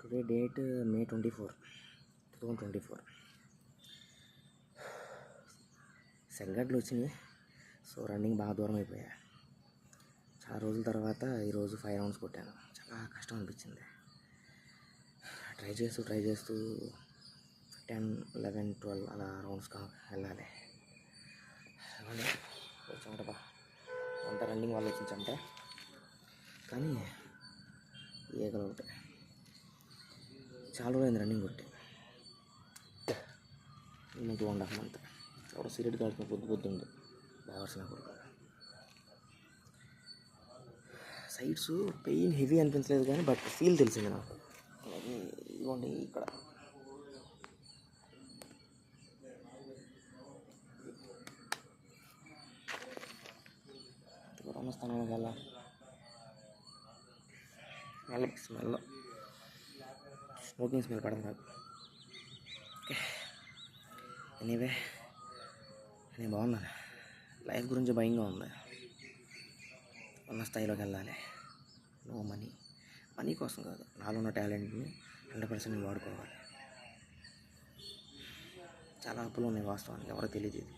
Today date May 24, 2024. సెగడ్లు వచ్చినాయి. So running బాగా దూరం అయిపోయా. చాలా రోజుల తర్వాత ఈరోజు 5 రౌండ్స్ కొట్టాను. చాలా కష్టం అనిపించింది. ట్రై చేస్తూ 10, 11, 12 అలా రౌండ్స్ వెళ్ళాలి. వచ్చామటబ్బా అంత రన్నింగ్ వాళ్ళు వచ్చించంట. కానీ ఏగలు ఒకటి చాలా రోజులైంది రన్నింగ్ కొట్టి. 2.5 months. ఎవరో సిగరెట్ కాల్చుకుని పొద్దుంది బాగా కొడుకు. సైడ్స్ పెయిన్ హెవీ అనిపించలేదు కానీ బట్ ఫీల్ తెలిసింది నాకు. ఇదిగోండి ఇక్కడ స్థానం వెళ్ళ స్మెల్ స్మోకింగ్ స్మెల్ పడదు నాకు. ఎనీవే నేను బాగున్నాను. లైఫ్ గురించి భయంగా ఉంది. ఉన్న స్థాయిలోకి వెళ్ళాలి. నో మనీ కోసం కాదు, నాలో ఉన్న టాలెంట్ని 100% నేను వాడుకోవాలి. చాలా అప్పులు ఉన్నాయి వాస్తవానికి, ఎవరో తెలియదు. ఇది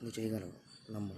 నువ్వు చేయగలవు, నమ్ము.